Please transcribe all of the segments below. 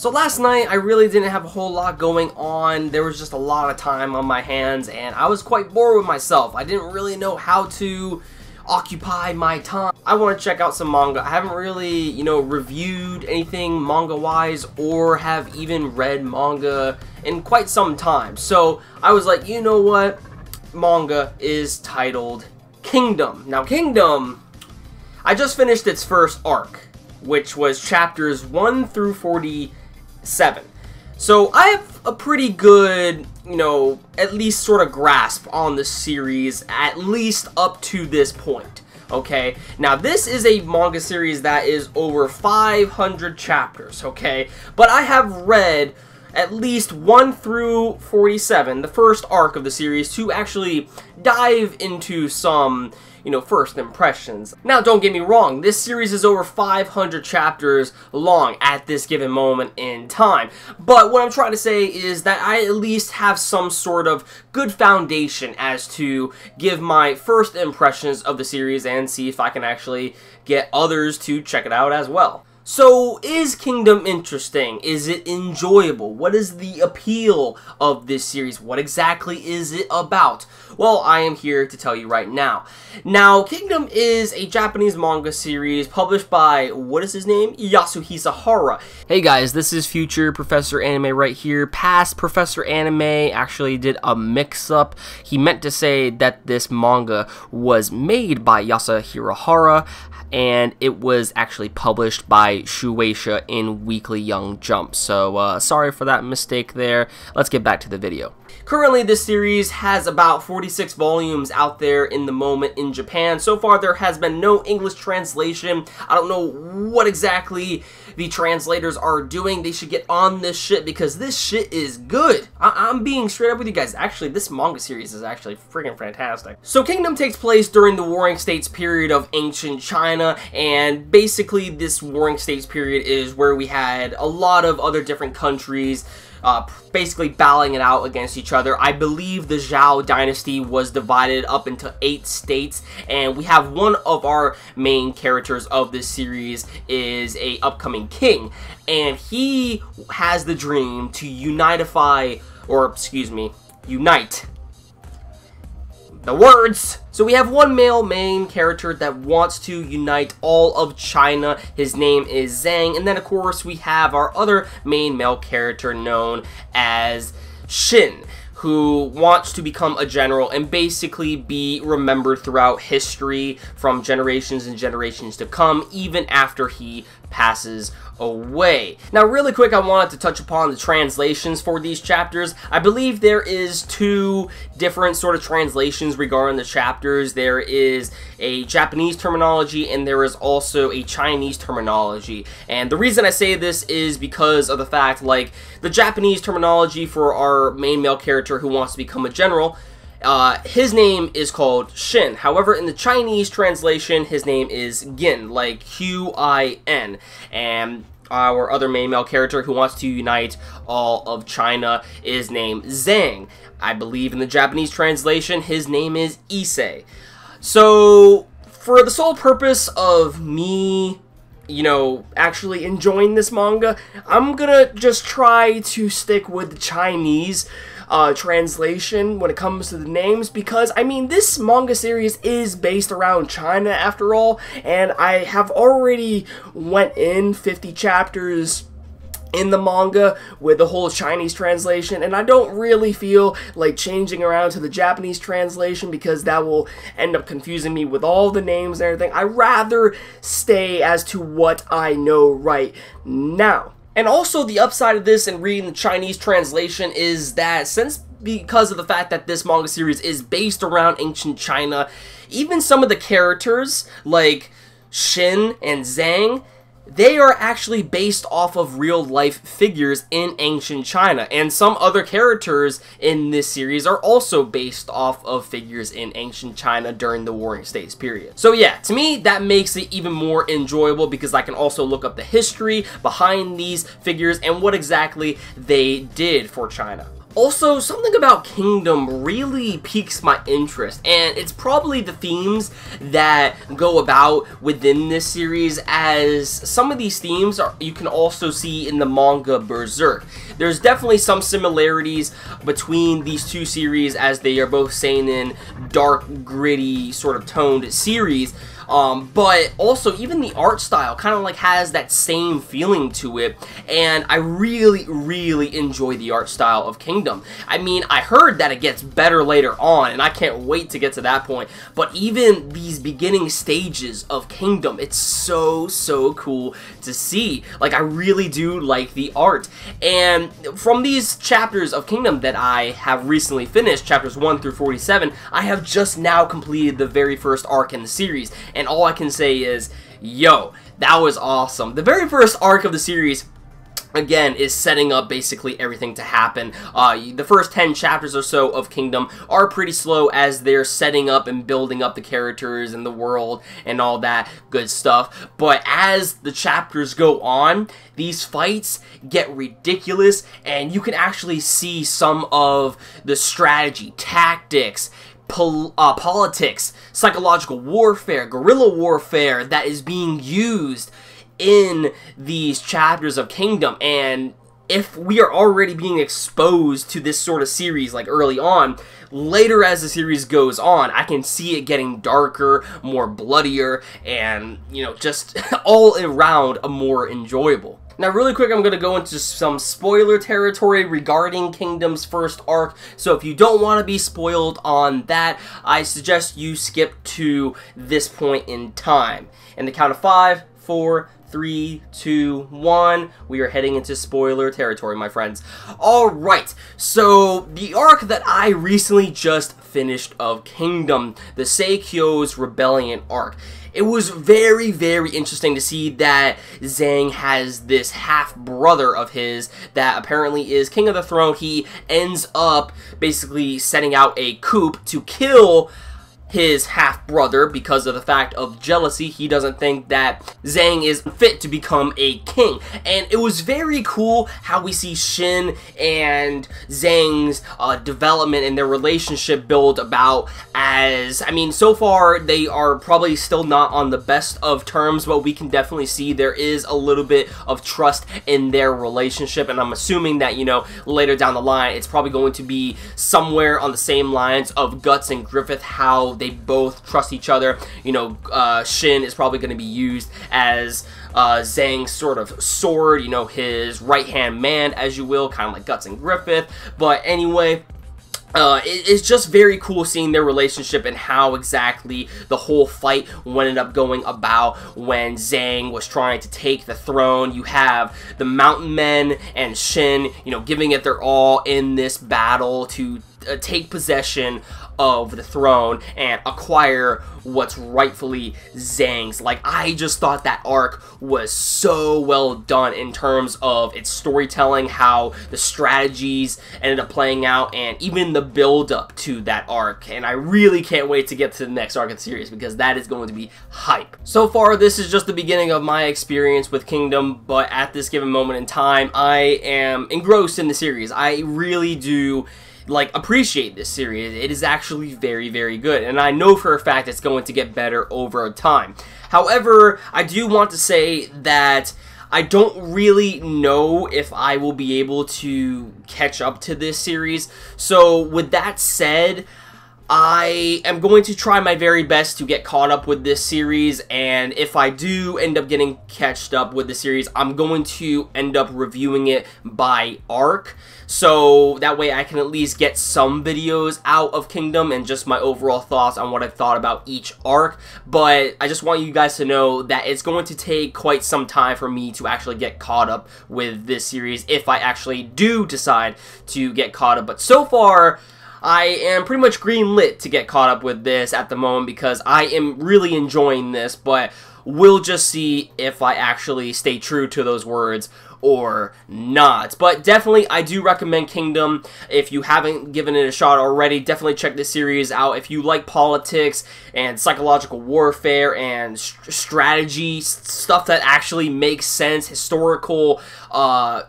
So last night, I really didn't have a whole lot going on. There was just a lot of time on my hands, and I was quite bored with myself. I didn't really know how to occupy my time. I want to check out some manga. I haven't really, reviewed anything manga-wise or have even read manga in quite some time. So I was like, you know what? Manga is titled Kingdom. Now, Kingdom, I just finished its first arc, which was chapters 1 through 47. So I have a pretty good, at least sort of grasp on the series, at least up to this point, okay? Now, this is a manga series that is over 500 chapters, okay? But I have read at least 1 through 47, the first arc of the series, to actually dive into some first impressions. Now, don't get me wrong, this series is over 500 chapters long at this given moment in time. But what I'm trying to say is that I at least have some sort of good foundation as to give my first impressions of the series and see if I can actually get others to check it out as well. So, is Kingdom interesting? Is it enjoyable? What is the appeal of this series? What exactly is it about? Well, I am here to tell you right now. Now, Kingdom is a Japanese manga series published by, what is his name? Yasuhisa Hara. Hey guys, this is future Professor Anime right here. Past Professor Anime actually did a mix-up. He meant to say that this manga was made by Yasuhiro Hara, and it was actually published by Shueisha in Weekly Young Jump. So, sorry for that mistake there. Let's get back to the video. Currently, this series has about 46 volumes out there in the moment in Japan. So far, there has been no English translation. I don't know what exactly the translators are doing. They should get on this shit because this shit is good. I'm being straight up with you guys. Actually, this manga series is actually freaking fantastic. So, Kingdom takes place during the Warring States period of ancient China, and basically this Warring States period is where we had a lot of other different countries basically battling it out against each other. I believe the Zhao dynasty was divided up into 8 states, and we have one of our main characters of this series is a upcoming king, and he has the dream to unite the words. So we have one male main character that wants to unite all of China. His name is Zhang. And then, of course, we have our other main male character known as Shin, who wants to become a general and basically be remembered throughout history from generations and generations to come, even after he passes away. Now, really quick, I wanted to touch upon the translations for these chapters. I believe there is 2 different sort of translations regarding the chapters. There is a Japanese terminology and there is also a Chinese terminology. And the reason I say this is because of the fact, like, the Japanese terminology for our main male character who wants to become a general, his name is called Shin. However, in the Chinese translation, his name is Gin, like Q-I-N. And our other main male character who wants to unite all of China is named Zhang. I believe in the Japanese translation, his name is Issei. So, for the sole purpose of me, actually enjoying this manga, I'm gonna just try to stick with the Chinese translation when it comes to the names, because I mean, this manga series is based around China after all, and I have already went in 50 chapters in the manga with the whole Chinese translation, and I don't really feel like changing around to the Japanese translation because that will end up confusing me with all the names and everything. I'd rather stay as to what I know right now. And also, the upside of this and reading the Chinese translation is that because of the fact that this manga series is based around ancient China, even some of the characters, like Shin and Zhang, they are actually based off of real-life figures in ancient China, and some other characters in this series are also based off of figures in ancient China during the Warring States period. So yeah, to me, that makes it even more enjoyable because I can also look up the history behind these figures and what exactly they did for China. Also, something about Kingdom really piques my interest, and it's probably the themes that go about within this series, as some of these themes you can also see in the manga Berserk. There's definitely some similarities between these two series, as they are both seinen, dark, gritty, sort of toned series. But also even the art style kind of like has that same feeling to it, and I really enjoy the art style of Kingdom. I mean, I heard that it gets better later on, and I can't wait to get to that point, but even these beginning stages of Kingdom, it's so cool to see. Like, I really do like the art, and from these chapters of Kingdom that I have recently finished, chapters 1 through 47, I have just now completed the very first arc in the series, and all I can say is, yo, that was awesome. The very first arc of the series, again, is setting up basically everything to happen. The first 10 chapters or so of Kingdom are pretty slow, as they're setting up and building up the characters and the world and all that good stuff. But as the chapters go on, these fights get ridiculous, and you can actually see some of the strategy, tactics, politics, psychological warfare, guerrilla warfare that is being used in these chapters of Kingdom. And if we are already being exposed to this sort of series like early on, later as the series goes on, I can see it getting darker, more bloodier, and, you know, just all around more enjoyable. Now, really quick, I'm going to go into some spoiler territory regarding Kingdom's first arc, so if you don't want to be spoiled on that, I suggest you skip to this point in time. In the count of 5, 4, 3, 2, 1, we are heading into spoiler territory, my friends. Alright, so the arc that I recently just finished of Kingdom, the Seikyo's Rebellion arc. It was very interesting to see that Zhang has this half-brother of his that apparently is king of the throne. He ends up basically setting out a coup to kill his half-brother because of the fact of jealousy. He doesn't think that Zhang is fit to become a king. And it was very cool how we see Shin and Zhang's development and their relationship build about, as, I mean, so far they are probably still not on the best of terms, but we can definitely see there is a little bit of trust in their relationship, and I'm assuming that, you know, later down the line it's probably going to be somewhere on the same lines of Guts and Griffith, how they both trust each other. You know, Shin is probably going to be used as Zhang's sort of sword, you know, his right-hand man, as you will, kind of like Guts and Griffith. But anyway, it's just very cool seeing their relationship and how exactly the whole fight ended up going about when Zhang was trying to take the throne. You have the Mountain Men and Shin, you know, giving it their all in this battle to take possession of the throne and acquire what's rightfully Zhang's. Like, I just thought that arc was so well done in terms of its storytelling, how the strategies ended up playing out, and even the build-up to that arc. And I really can't wait to get to the next arc of the series, because that is going to be hype. So far, this is just the beginning of my experience with Kingdom, but at this given moment in time, I am engrossed in the series. I really do appreciate this series. It is actually very good, and I know for a fact it's going to get better over time. However, I do want to say that I don't really know if I will be able to catch up to this series. So with that said, I am going to try my very best to get caught up with this series, and if I do end up getting catched up with the series, I'm going to end up reviewing it by arc, so that way I can at least get some videos out of Kingdom and just my overall thoughts on what I've thought about each arc. But I just want you guys to know that it's going to take quite some time for me to actually get caught up with this series, if I actually do decide to get caught up. But so far, I am pretty much green-lit to get caught up with this at the moment, because I am really enjoying this, but we'll just see if I actually stay true to those words or not. But definitely, I do recommend Kingdom. If you haven't given it a shot already, definitely check this series out. If you like politics and psychological warfare and strategy, stuff that actually makes sense, historical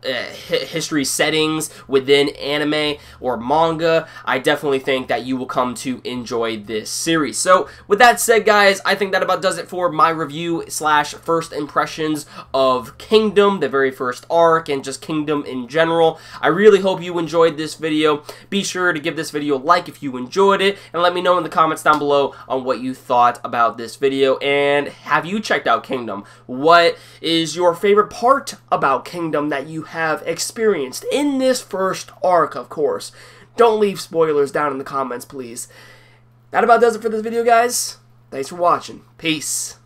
history settings within anime or manga, I definitely think that you will come to enjoy this series. So with that said, guys, I think that about does it for my review slash first impressions of Kingdom, the very first arc, and just Kingdom in general. I really hope you enjoyed this video. Be sure to give this video a like if you enjoyed it, and let me know in the comments down below on what you thought about this video. And have you checked out Kingdom? What is your favorite part about Kingdom that you have experienced in this first arc, of course? Don't leave spoilers down in the comments, please. That about does it for this video, guys. Thanks for watching. Peace.